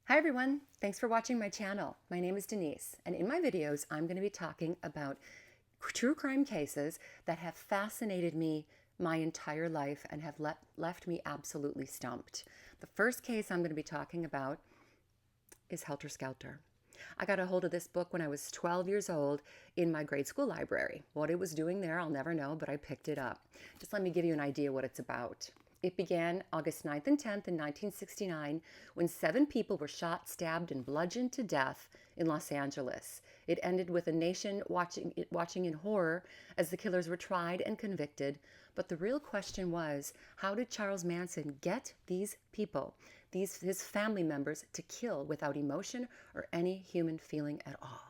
Hi everyone, thanks for watching my channel. My name is Denise, and in my videos I'm going to be talking about true crime cases that have fascinated me my entire life and have left me absolutely stumped. The first case I'm going to be talking about is Helter Skelter. I got a hold of this book when I was 12 years old in my grade school library. What it was doing there, I'll never know, but I picked it up. Just let me give you an idea what it's about. It began August 9th and 10th in 1969 when 7 people were shot, stabbed, and bludgeoned to death in Los Angeles. It ended with a nation watching in horror as the killers were tried and convicted. But the real question was, how did Charles Manson get these people, his family members, to kill without emotion or any human feeling at all?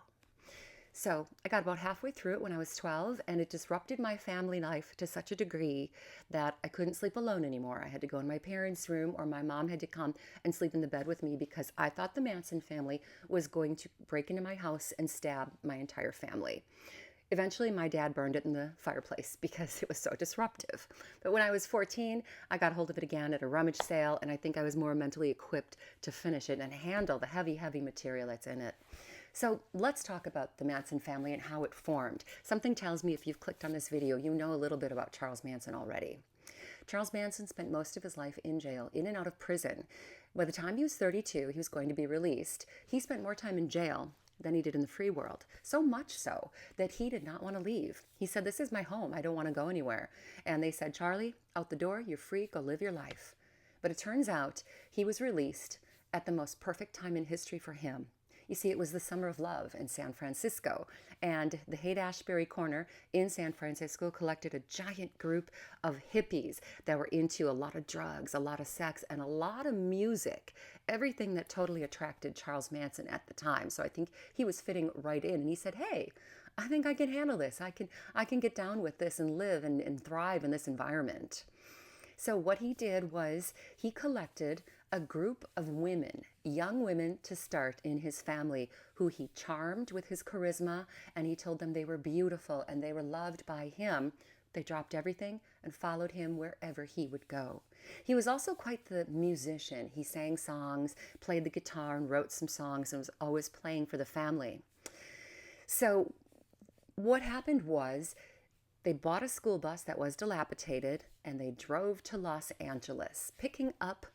So I got about halfway through it when I was 12, and it disrupted my family life to such a degree that I couldn't sleep alone anymore. I had to go in my parents' room, or my mom had to come and sleep in the bed with me because I thought the Manson family was going to break into my house and stab my entire family. Eventually, my dad burned it in the fireplace because it was so disruptive. But when I was 14, I got hold of it again at a rummage sale, and I think I was more mentally equipped to finish it and handle the heavy, heavy material that's in it. So let's talk about the Manson family and how it formed. Something tells me if you've clicked on this video, you know a little bit about Charles Manson already. Charles Manson spent most of his life in jail, in and out of prison. By the time he was 32, he was going to be released. He spent more time in jail than he did in the free world. So much so that he did not want to leave. He said, "This is my home. I don't want to go anywhere." And they said, "Charlie, out the door, you're free. Go live your life." But it turns out he was released at the most perfect time in history for him. You see, it was the summer of love in San Francisco, and the Haight-Ashbury corner in San Francisco collected a giant group of hippies that were into a lot of drugs, a lot of sex, and a lot of music. Everything that totally attracted Charles Manson at the time. So I think he was fitting right in, and he said, "Hey, I think I can handle this. I can get down with this and live and thrive in this environment." So what he did was he collected a group of women, young women to start in his family, who he charmed with his charisma, and he told them they were beautiful and they were loved by him. They dropped everything and followed him wherever he would go. He was also quite the musician. He sang songs, played the guitar, and wrote some songs, and was always playing for the family. So what happened was, they bought a school bus that was dilapidated, and they drove to Los Angeles, picking up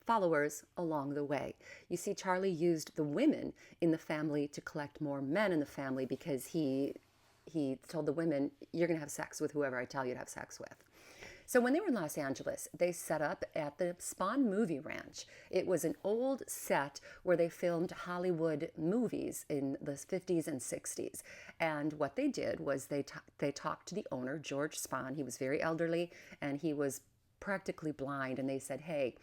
followers along the way. You see, Charlie used the women in the family to collect more men in the family because he told the women, "You're going to have sex with whoever I tell you to have sex with." So when they were in Los Angeles, they set up at the Spahn Movie Ranch. It was an old set where they filmed Hollywood movies in the 50s and 60s. And what they did was they talked to the owner, George Spahn. He was very elderly and he was practically blind. And they said, "Hey,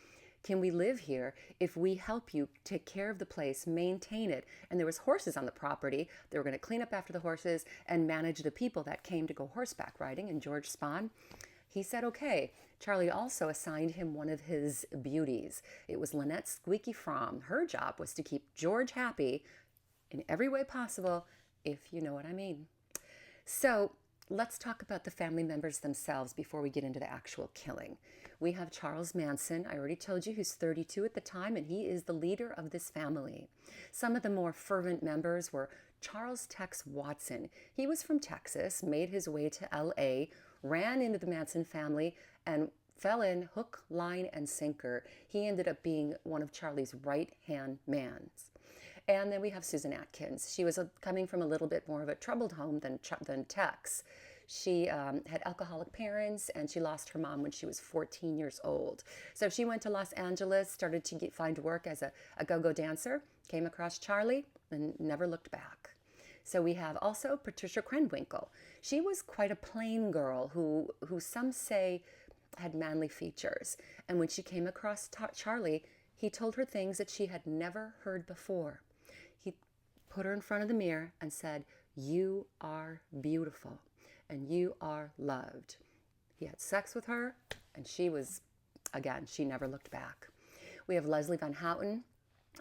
can we live here if we help you take care of the place, maintain it?" And there was horses on the property. They were going to clean up after the horses and manage the people that came to go horseback riding. And George Spahn, he said, okay. Charlie also assigned him one of his beauties. It was Lynette Squeaky Fromm. Her job was to keep George happy in every way possible, if you know what I mean. So let's talk about the family members themselves before we get into the actual killing. We have Charles Manson. I already told you he's 32 at the time, and he is the leader of this family. Some of the more fervent members were Charles Tex Watson. He was from Texas, made his way to LA, ran into the Manson family, and fell in hook, line, and sinker. He ended up being one of Charlie's right-hand mans. And then we have Susan Atkins. She was coming from a little bit more of a troubled home than Tex. She had alcoholic parents, and she lost her mom when she was 14 years old. So she went to Los Angeles, started to find work as a go-go dancer, came across Charlie, and never looked back. So we have also Patricia Krenwinkel. She was quite a plain girl who some say had manly features. And when she came across Charlie, he told her things that she had never heard before. He put her in front of the mirror and said, "You are beautiful and you are loved." He had sex with her, and she never looked back. We have Leslie Van Houten,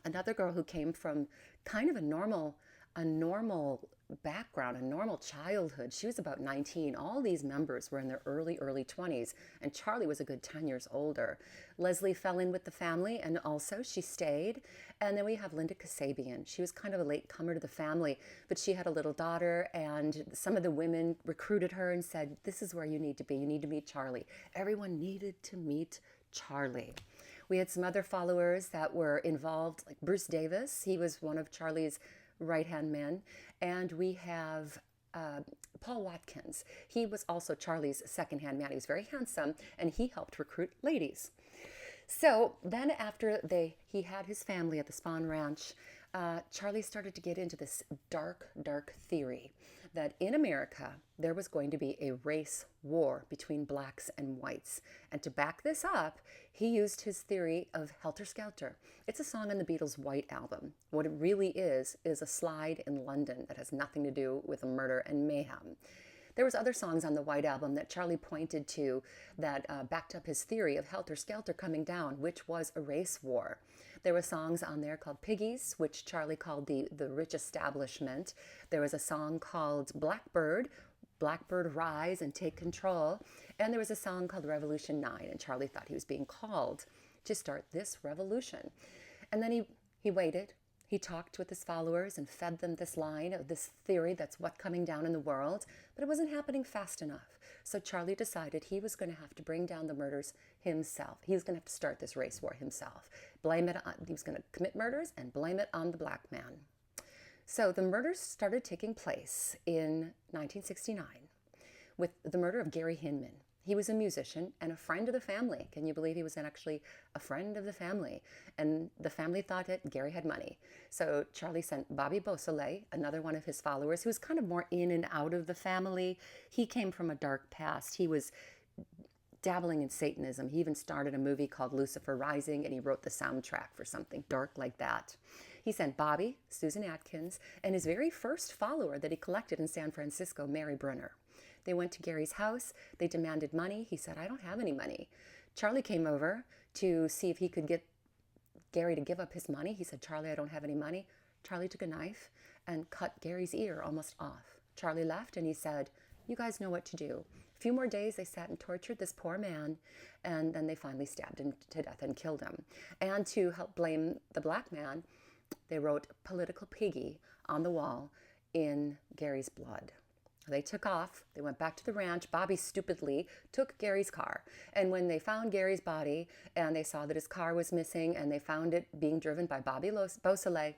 another girl who came from kind of a normal a normal background, a normal childhood. She was about 19. All these members were in their early 20s, and Charlie was a good 10 years older. Leslie fell in with the family, and also she stayed. And then we have Linda Kasabian. She was kind of a late comer to the family, but she had a little daughter, and some of the women recruited her and said, this is where you need to be. You need to meet Charlie. Everyone needed to meet Charlie. We had some other followers that were involved, like Bruce Davis. He was one of Charlie's right-hand men. And we have Paul Watkins. He was also Charlie's second-hand man. He was very handsome, and he helped recruit ladies. So then after he had his family at the Spawn Ranch, Charlie started to get into this dark theory that in America, there was going to be a race war between blacks and whites. And to back this up, he used his theory of Helter Skelter. It's a song on the Beatles' White Album. What it really is a slide in London that has nothing to do with murder and mayhem. There was other songs on the White Album that Charlie pointed to that backed up his theory of Helter Skelter coming down, which was a race war. There were songs on there called Piggies, which Charlie called the rich establishment. There was a song called Blackbird, Blackbird Rise and Take Control. And there was a song called Revolution 9, and Charlie thought he was being called to start this revolution. And then he waited. He talked with his followers and fed them this line of this theory that's what's coming down in the world, but it wasn't happening fast enough. So Charlie decided he was going to have to bring down the murders himself. He was going to have to start this race war himself. He was going to commit murders and blame it on the black man. So the murders started taking place in 1969 with the murder of Gary Hinman. He was a musician and a friend of the family. Can you believe he was actually a friend of the family? And the family thought that Gary had money. So Charlie sent Bobby Beausoleil, another one of his followers, who was kind of more in and out of the family. He came from a dark past. He was dabbling in Satanism. He even started a movie called Lucifer Rising, and he wrote the soundtrack for something dark like that. He sent Bobby, Susan Atkins, and his very first follower that he collected in San Francisco, Mary Brunner. They went to Gary's house. They demanded money. He said, I don't have any money. Charlie came over to see if he could get Gary to give up his money. He said, Charlie, I don't have any money. Charlie took a knife and cut Gary's ear almost off. Charlie left and he said, you guys know what to do. A few more days they sat and tortured this poor man, and then they finally stabbed him to death and killed him. And to help blame the black man, they wrote Political Piggy on the wall in Gary's blood. They took off. They went back to the ranch. Bobby stupidly took Gary's car. And when they found Gary's body and they saw that his car was missing and they found it being driven by Bobby Beausoleil,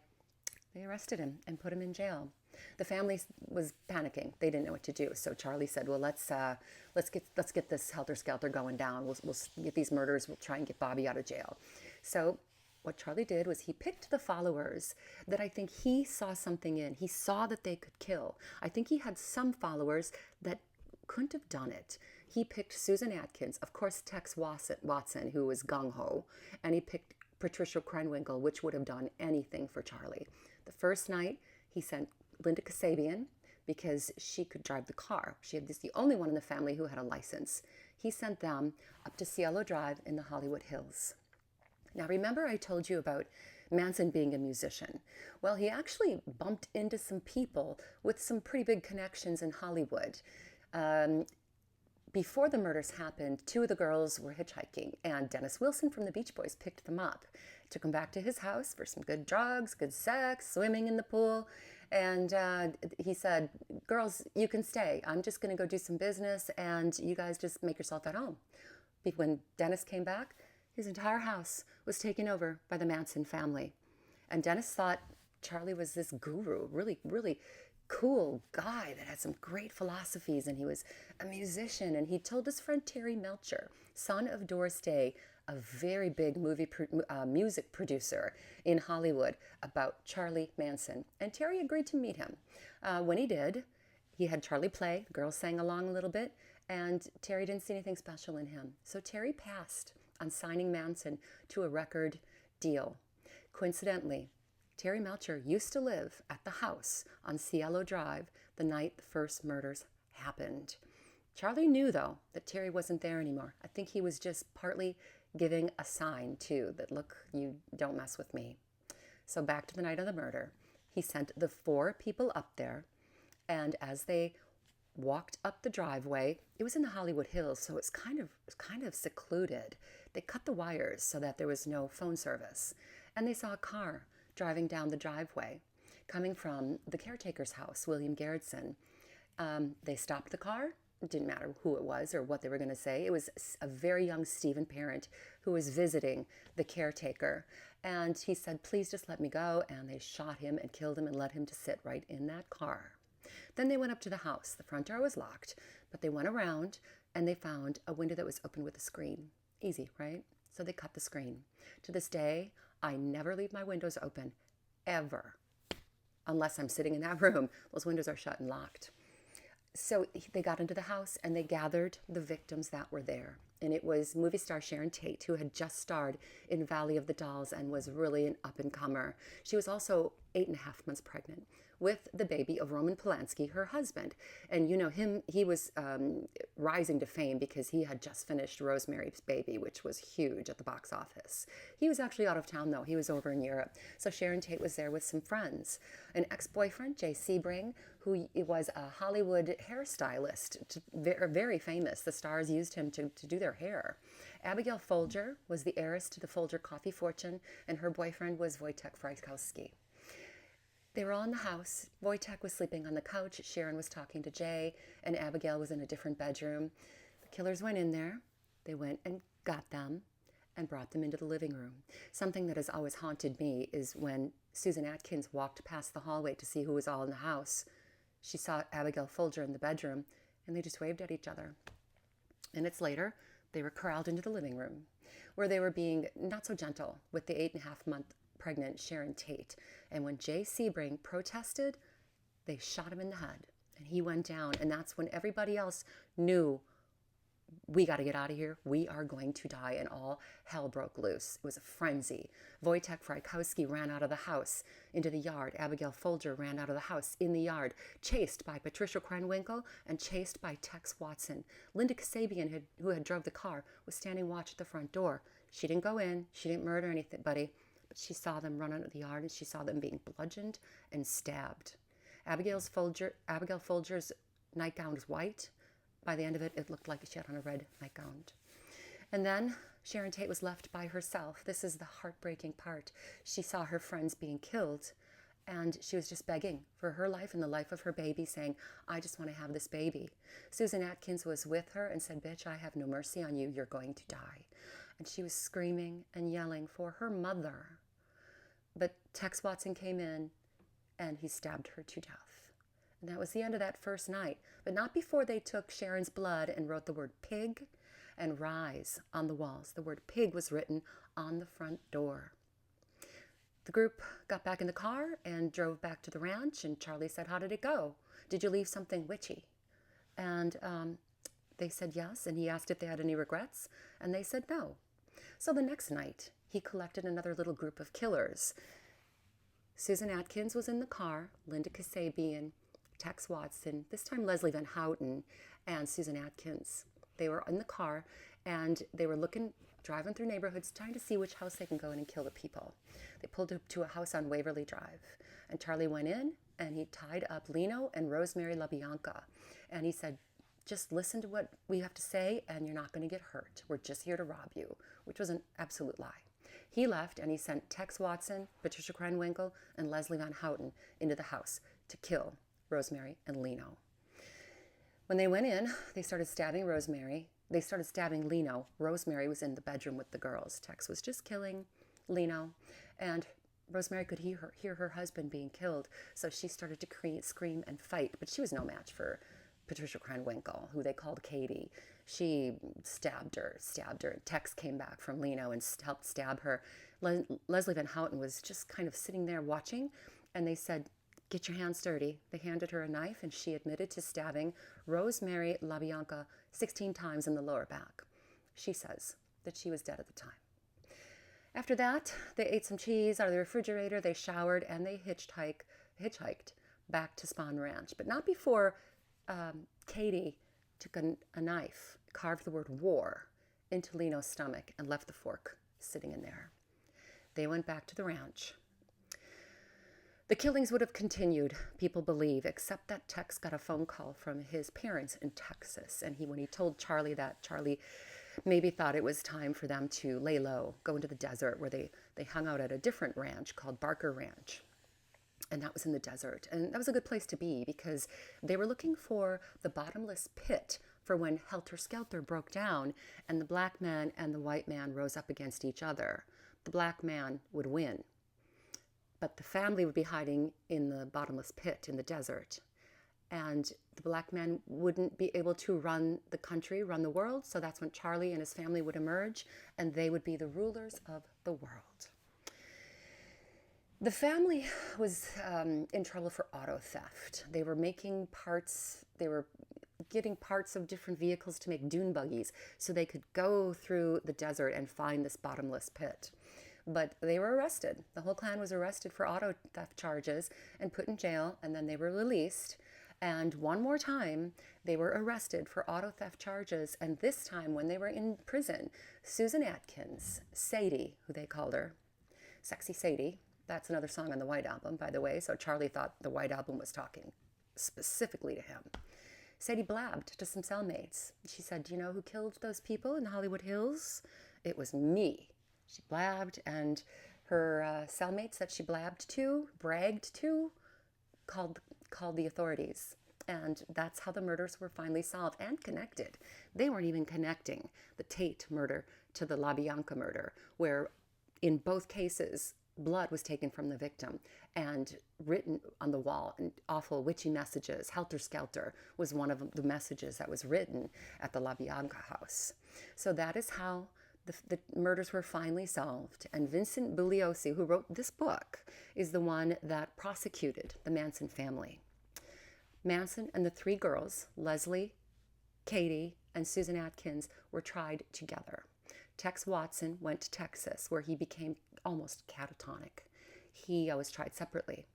they arrested him and put him in jail. The family was panicking. They didn't know what to do. So Charlie said, well, let's get this Helter Skelter going down. We'll get these murders. We'll try and get Bobby out of jail. So what Charlie did was he picked the followers that I think he saw something in. He saw that they could kill. I think he had some followers that couldn't have done it. He picked Susan Atkins, of course Tex Watson, who was gung-ho, and he picked Patricia Krenwinkel, which would have done anything for Charlie. The first night, he sent Linda Kasabian because she could drive the car. This the only one in the family who had a license. He sent them up to Cielo Drive in the Hollywood Hills. Now, remember I told you about Manson being a musician? Well, he actually bumped into some people with some pretty big connections in Hollywood. Before the murders happened, two of the girls were hitchhiking, and Dennis Wilson from the Beach Boys picked them up, took them back to his house for some good drugs, good sex, swimming in the pool, and he said, girls, you can stay. I'm just going to go do some business, and you guys just make yourself at home. When Dennis came back, his entire house was taken over by the Manson family. And Dennis thought Charlie was this guru, really, really cool guy that had some great philosophies, and he was a musician. And he told his friend Terry Melcher, son of Doris Day, a very big music producer in Hollywood, about Charlie Manson. And Terry agreed to meet him. When he did, he had Charlie play. The girls sang along a little bit, and Terry didn't see anything special in him. So Terry passed on signing Manson to a record deal. Coincidentally, Terry Melcher used to live at the house on Cielo Drive the night the first murders happened. Charlie knew, though, that Terry wasn't there anymore. I think he was just partly giving a sign, too, that, look, you don't mess with me. So back to the night of the murder. He sent the 4 people up there, and as they walked up the driveway, it was in the Hollywood Hills, so it's kind of secluded. They cut the wires so that there was no phone service, and they saw a car driving down the driveway coming from the caretaker's house, William Garrettson. They stopped the car. It didn't matter who it was or what they were going to say. It was a very young Stephen parent who was visiting the caretaker. And he said, please just let me go. And they shot him and killed him and let him to sit right in that car. Then they went up to the house. The front door was locked, but they went around and they found a window that was open with a screen. Easy, right? So they cut the screen. To this day, I never leave my windows open, ever, unless I'm sitting in that room. Those windows are shut and locked. So they got into the house and they gathered the victims that were there. And it was movie star Sharon Tate, who had just starred in Valley of the Dolls and was really an up-and-comer. She was also 8.5 months pregnant with the baby of Roman Polanski, her husband. And you know him, he was rising to fame because he had just finished Rosemary's Baby, which was huge at the box office. He was actually out of town though, he was over in Europe. So Sharon Tate was there with some friends. An ex-boyfriend, Jay Sebring, who was a Hollywood hairstylist, very famous. The stars used him to do their hair. Abigail Folger was the heiress to the Folger coffee fortune, and her boyfriend was Wojtek Frykowski. They were all in the house. Wojtek was sleeping on the couch. Sharon was talking to Jay, and Abigail was in a different bedroom. The killers went in there. They went and got them and brought them into the living room. Something that has always haunted me is when Susan Atkins walked past the hallway to see who was all in the house. She saw Abigail Folger in the bedroom, and they just waved at each other. Minutes later, they were corralled into the living room, where they were being not so gentle with the 8.5-month pregnant Sharon Tate. And when Jay Sebring protested, they shot him in the head, and he went down. And that's when everybody else knew, we got to get out of here. We are going to die. And all hell broke loose. It was a frenzy. Wojtek Frykowski ran out of the house into the yard. Abigail Folger ran out of the house in the yard, chased by Patricia Krenwinkel and chased by Tex Watson. Linda Kasabian, who had drove the car, was standing watch at the front door. She didn't go in. She didn't murder anybody, but she saw them run out of the yard, and she saw them being bludgeoned and stabbed. Abigail Folger's nightgown was white. By the end of it, it looked like she had on a red nightgown. And then Sharon Tate was left by herself. This is the heartbreaking part. She saw her friends being killed, and she was just begging for her life and the life of her baby, saying, I just want to have this baby. Susan Atkins was with her and said, bitch, I have no mercy on you. You're going to die. And she was screaming and yelling for her mother. But Tex Watson came in, and he stabbed her to death. And that was the end of that first night, but not before they took Sharon's blood and wrote the word pig and rise on the walls. The word pig was written on the front door. The group got back in the car and drove back to the ranch, and Charlie said, how did it go? Did you leave something witchy? And they said yes, and he asked if they had any regrets, and they said no. So the next night, he collected another little group of killers. Susan Atkins was in the car, Linda Kasabian, Tex Watson, this time Leslie Van Houten, and Susan Atkins. They were in the car, and they were driving through neighborhoods, trying to see which house they can go in and kill the people. They pulled up to a house on Waverly Drive, and Charlie went in, and he tied up Lino and Rosemary LaBianca. And he said, just listen to what we have to say, and you're not going to get hurt. We're just here to rob you, which was an absolute lie. He left, and he sent Tex Watson, Patricia Krenwinkel, and Leslie Van Houten into the house to kill Rosemary and Lino. When they went in, they started stabbing Rosemary. They started stabbing Lino. Rosemary was in the bedroom with the girls. Tex was just killing Lino, and Rosemary could hear her husband being killed, so she started to scream and fight, but she was no match for Patricia Krenwinkel, who they called Katie. She stabbed her. Tex came back from Lino and helped stab her. Leslie Van Houten was just kind of sitting there watching, and they said, get your hands dirty. They handed her a knife, and she admitted to stabbing Rosemary LaBianca 16 times in the lower back. She says that she was dead at the time. After that, they ate some cheese out of the refrigerator, they showered, and they hitchhiked back to Spahn Ranch. But not before Katie took a knife, carved the word war into Lino's stomach, and left the fork sitting in there. They went back to the ranch. The killings would have continued, people believe, except that Tex got a phone call from his parents in Texas. And when he told Charlie that, Charlie maybe thought it was time for them to lay low, go into the desert, where they hung out at a different ranch called Barker Ranch. And that was in the desert. And that was a good place to be because they were looking for the bottomless pit for when Helter Skelter broke down and the black man and the white man rose up against each other. The black man would win. But the family would be hiding in the bottomless pit in the desert. And the black man wouldn't be able to run the country, run the world. So that's when Charlie and his family would emerge, and they would be the rulers of the world. The family was in trouble for auto theft. They were making parts, they were getting parts of different vehicles to make dune buggies so they could go through the desert and find this bottomless pit. But they were arrested. The whole clan was arrested for auto theft charges and put in jail, and then they were released. And one more time, they were arrested for auto theft charges. And this time, when they were in prison, Susan Atkins, Sadie, who they called her, Sexy Sadie, that's another song on the White Album, by the way. So Charlie thought the White Album was talking specifically to him. Sadie blabbed to some cellmates. She said, "Do you know who killed those people in the Hollywood Hills? It was me." She blabbed, and her cellmates that she bragged to, called the authorities. And that's how the murders were finally solved and connected. They weren't even connecting the Tate murder to the LaBianca murder, where in both cases, blood was taken from the victim and written on the wall in awful witchy messages. Helter Skelter was one of the messages that was written at the LaBianca house. So that is how the murders were finally solved. And Vincent Bugliosi, who wrote this book, is the one that prosecuted the Manson family. Manson and the three girls, Leslie, Katie, and Susan Atkins, were tried together. Tex Watson went to Texas, where he became almost catatonic. He was tried separately.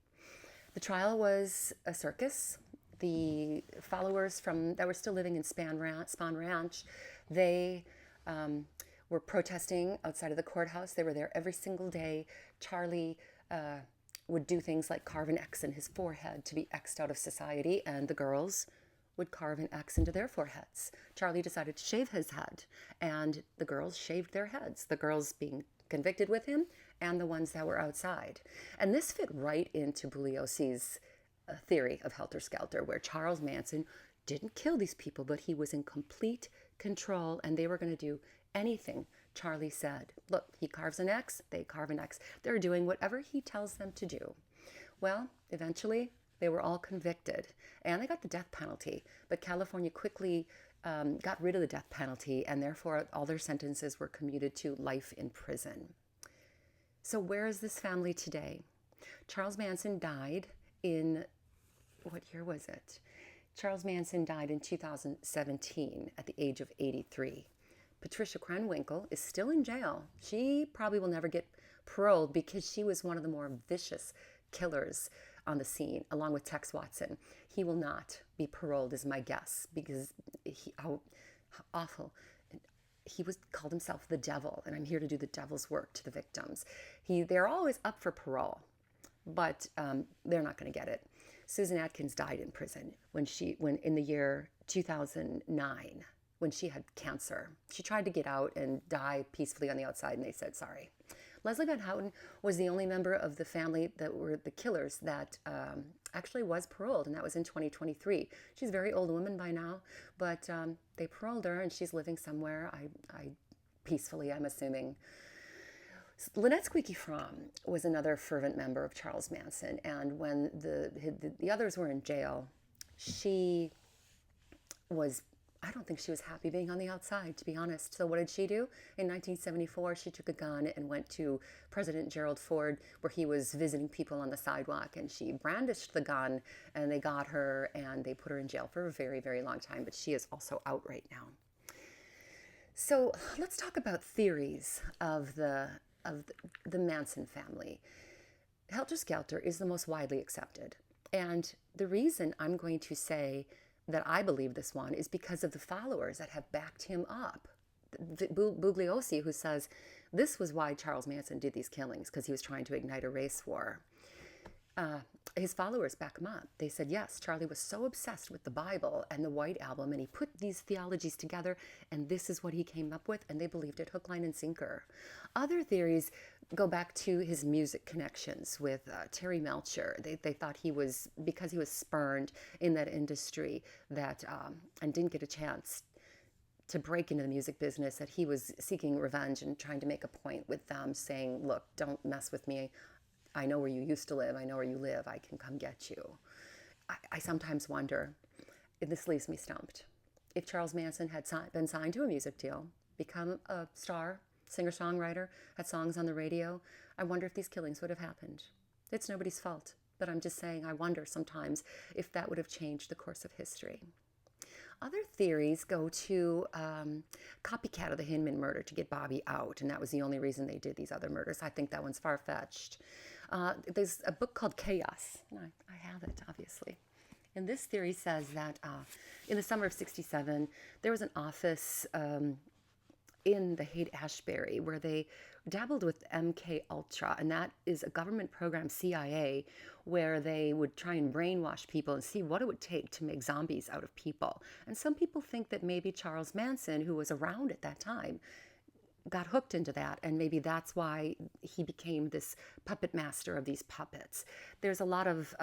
The trial was a circus. The followers that were still living in Spahn Ranch, they were protesting outside of the courthouse. They were there every single day. Charlie would do things like carve an X in his forehead to be X'd out of society, and the girls would carve an X into their foreheads. Charlie decided to shave his head, and the girls shaved their heads, the girls being convicted with him and the ones that were outside. And this fit right into Bugliosi's theory of Helter Skelter, where Charles Manson didn't kill these people, but he was in complete control, and they were going to do anything Charlie said. Look, he carves an X, they carve an X. They're doing whatever he tells them to do. Well, eventually, they were all convicted, and they got the death penalty. But California quickly got rid of the death penalty, and therefore all their sentences were commuted to life in prison. So where is this family today? Charles Manson died in, what year was it? Charles Manson died in 2017 at the age of 83. Patricia Krenwinkel is still in jail. She probably will never get paroled because she was one of the more vicious killers on the scene, along with Tex Watson. He will not be paroled, is my guess, because how awful. He called himself the devil, and I'm here to do the devil's work to the victims. They're always up for parole, but they're not going to get it. Susan Atkins died in prison when in the year 2009, when she had cancer. She tried to get out and die peacefully on the outside, and they said sorry. Leslie Van Houten was the only member of the family that were the killers that actually was paroled, and that was in 2023. She's a very old woman by now, but they paroled her, and she's living somewhere, peacefully, I'm assuming. Lynette Squeaky Fromm was another fervent member of Charles Manson, and when the others were in jail, I don't think she was happy being on the outside, to be honest. So what did she do? In 1974, she took a gun and went to President Gerald Ford, where he was visiting people on the sidewalk, and she brandished the gun, and they got her, and they put her in jail for a very, very long time, but she is also out right now. So let's talk about theories of the Manson family. Helter Skelter is the most widely accepted, and the reason I'm going to say that I believe this one is because of the followers that have backed him up. Bugliosi, who says this was why Charles Manson did these killings, because he was trying to ignite a race war. uh, his followers back him up. They said, yes, Charlie was so obsessed with the Bible and the White Album, and he put these theologies together, and this is what he came up with, and they believed it hook, line, and sinker. Other theories go back to his music connections with Terry Melcher. They thought he was, because he was spurned in that industry that and didn't get a chance to break into the music business, that he was seeking revenge and trying to make a point with them, saying, look, don't mess with me. I know where you used to live. I know where you live. I can come get you. I sometimes wonder, and this leaves me stumped, if Charles Manson had been signed to a music deal, become a star, singer-songwriter, had songs on the radio, I wonder if these killings would have happened. It's nobody's fault, but I'm just saying I wonder sometimes if that would have changed the course of history. Other theories go to copycat of the Hinman murder to get Bobby out, and that was the only reason they did these other murders. I think that one's far-fetched. There's a book called Chaos, and I have it, obviously. And this theory says that in the summer of '67, there was an office in the Haight-Ashbury where they dabbled with MK Ultra, and that is a government program, CIA, where they would try and brainwash people and see what it would take to make zombies out of people. And some people think that maybe Charles Manson, who was around at that time, got hooked into that, and maybe that's why he became this puppet master of these puppets. There's a lot of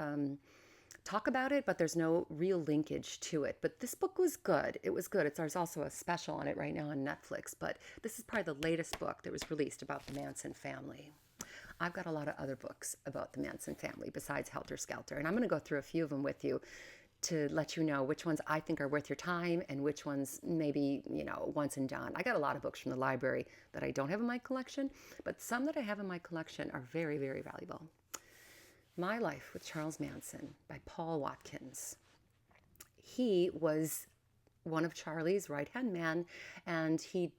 talk about it, but there's no real linkage to it. But this book was good. It was good. There's also a special on it right now on Netflix, but this is probably the latest book that was released about the Manson family. I've got a lot of other books about the Manson family besides Helter Skelter, and I'm going to go through a few of them with you to let you know which ones I think are worth your time and which ones maybe, once and done. I got a lot of books from the library that I don't have in my collection, but some that I have in my collection are very, very valuable. My Life with Charles Manson by Paul Watkins. He was one of Charlie's right-hand men, and he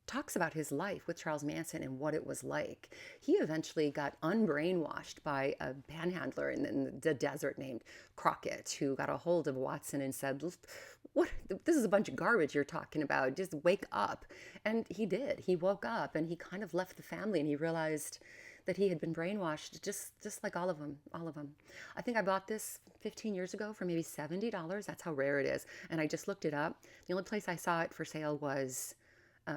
talks about his life with Charles Manson and what it was like. He eventually got unbrainwashed by a panhandler in the desert named Crockett, who got a hold of Watson and said, "What? This is a bunch of garbage you're talking about. Just wake up." And he did. He woke up, and he kind of left the family, and he realized that he had been brainwashed, just like all of them. I think I bought this 15 years ago for maybe $70. That's how rare it is. And I just looked it up. The only place I saw it for sale was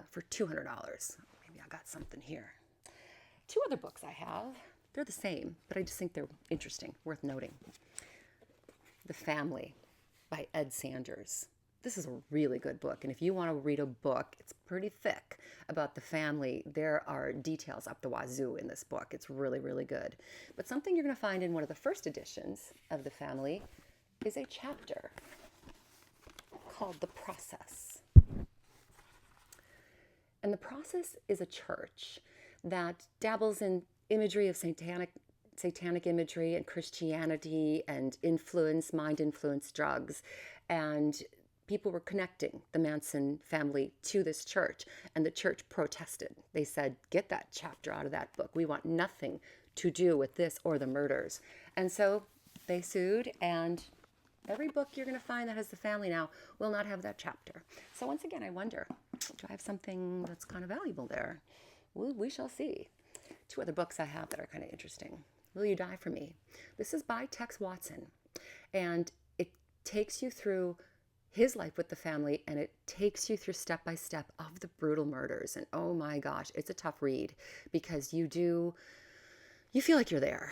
for $200. Maybe I got something here. Two other books I have. They're the same, but I just think they're interesting, worth noting. The Family by Ed Sanders. This is a really good book, and if you want to read a book, it's pretty thick, about the family. There are details up the wazoo in this book. It's really, really good. But something you're going to find in one of the first editions of The Family is a chapter called The Process. And The Process is a church that dabbles in imagery of satanic imagery and Christianity and mind-influenced drugs. And people were connecting the Manson family to this church, and the church protested. They said, get that chapter out of that book. We want nothing to do with this or the murders. And so they sued, and every book you're going to find that has the family now will not have that chapter. So once again, I wonder, do I have something that's kind of valuable there? We shall see. Two other books I have that are kind of interesting. Will You Die For Me? This is by Tex Watson, and it takes you through his life with the family, and it takes you through step by step of the brutal murders. And oh my gosh, it's a tough read because you feel like you're there.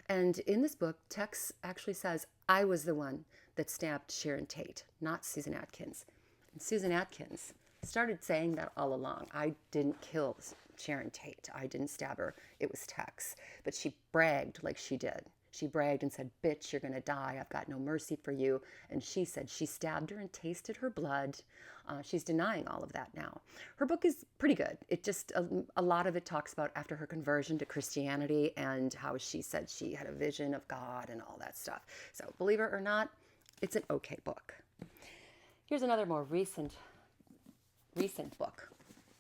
And in this book, Tex actually says, I was the one that stabbed Sharon Tate, not Susan Atkins. And Susan Atkins started saying that all along. I didn't kill Sharon Tate. I didn't stab her. It was Tex. But she bragged like she did. She bragged and said, bitch, you're going to die. I've got no mercy for you. And she said she stabbed her and tasted her blood. She's denying all of that now. Her book is pretty good. It just, a lot of it talks about after her conversion to Christianity and how she said she had a vision of God and all that stuff. So believe it or not, it's an okay book. Here's another more recent book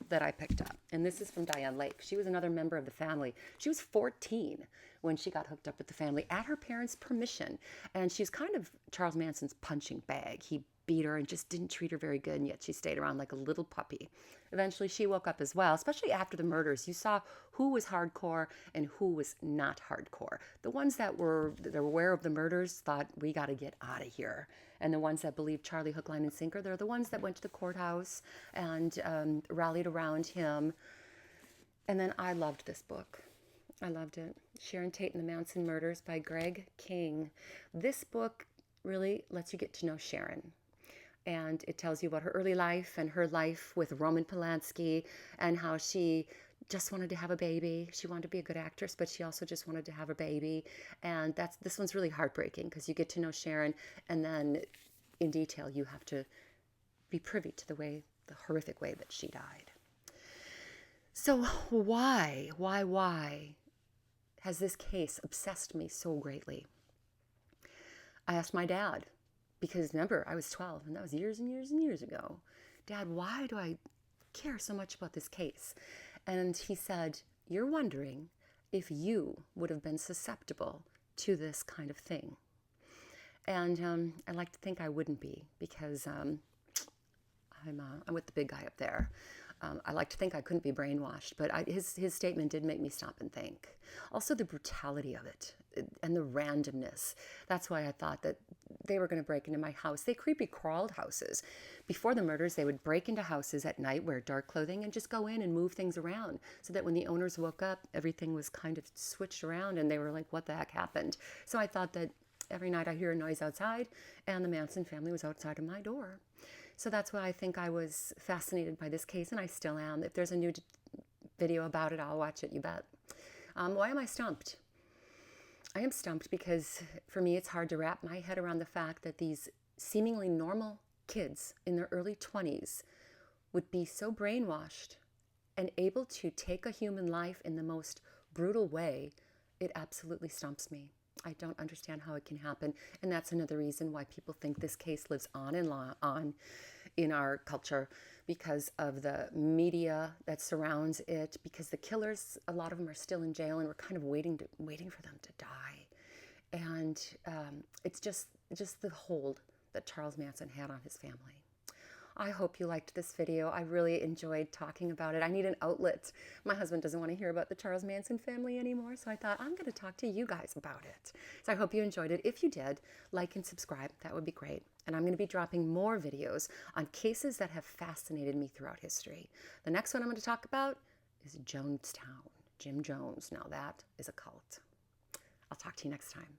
that I picked up. And this is from Diane Lake. She was another member of the family. She was 14 when she got hooked up with the family at her parents' permission. And she's kind of Charles Manson's punching bag. He beat her and just didn't treat her very good, and yet she stayed around like a little puppy. Eventually, she woke up as well, especially after the murders. You saw who was hardcore and who was not hardcore. The ones that were aware of the murders thought, we got to get out of here. And the ones that believed Charlie hook, line, and sinker, they're the ones that went to the courthouse and rallied around him. And then I loved this book. I loved it. Sharon Tate and the Manson Murders by Greg King. This book really lets you get to know Sharon. And it tells you about her early life and her life with Roman Polanski and how she just wanted to have a baby. She wanted to be a good actress, but she also just wanted to have a baby. And this one's really heartbreaking because you get to know Sharon, and then in detail you have to be privy to the horrific way that she died. So why has this case obsessed me so greatly? I asked my dad, because remember, I was 12, and that was years and years and years ago. Dad, why do I care so much about this case? And he said, you're wondering if you would have been susceptible to this kind of thing. And I like to think I wouldn't be, because I'm with the big guy up there. I like to think I couldn't be brainwashed, but his statement did make me stop and think. Also, the brutality of it and the randomness. That's why I thought that they were going to break into my house. They creepy crawled houses. Before the murders, they would break into houses at night, wear dark clothing, and just go in and move things around so that when the owners woke up, everything was kind of switched around and they were like, what the heck happened? So I thought that every night I hear a noise outside and the Manson family was outside of my door. So that's why I think I was fascinated by this case, and I still am. If there's a new video about it, I'll watch it, you bet. Why am I stumped? I am stumped because for me it's hard to wrap my head around the fact that these seemingly normal kids in their early 20s would be so brainwashed and able to take a human life in the most brutal way. It absolutely stumps me. I don't understand how it can happen. And that's another reason why people think this case lives on and on in our culture, because of the media that surrounds it, because the killers, a lot of them are still in jail and we're kind of waiting for them to die. And it's just the hold that Charles Manson had on his family. I hope you liked this video. I really enjoyed talking about it. I need an outlet. My husband doesn't want to hear about the Charles Manson family anymore, so I thought I'm going to talk to you guys about it. So I hope you enjoyed it. If you did, like and subscribe. That would be great. And I'm going to be dropping more videos on cases that have fascinated me throughout history. The next one I'm going to talk about is Jonestown. Jim Jones. Now that is a cult. I'll talk to you next time.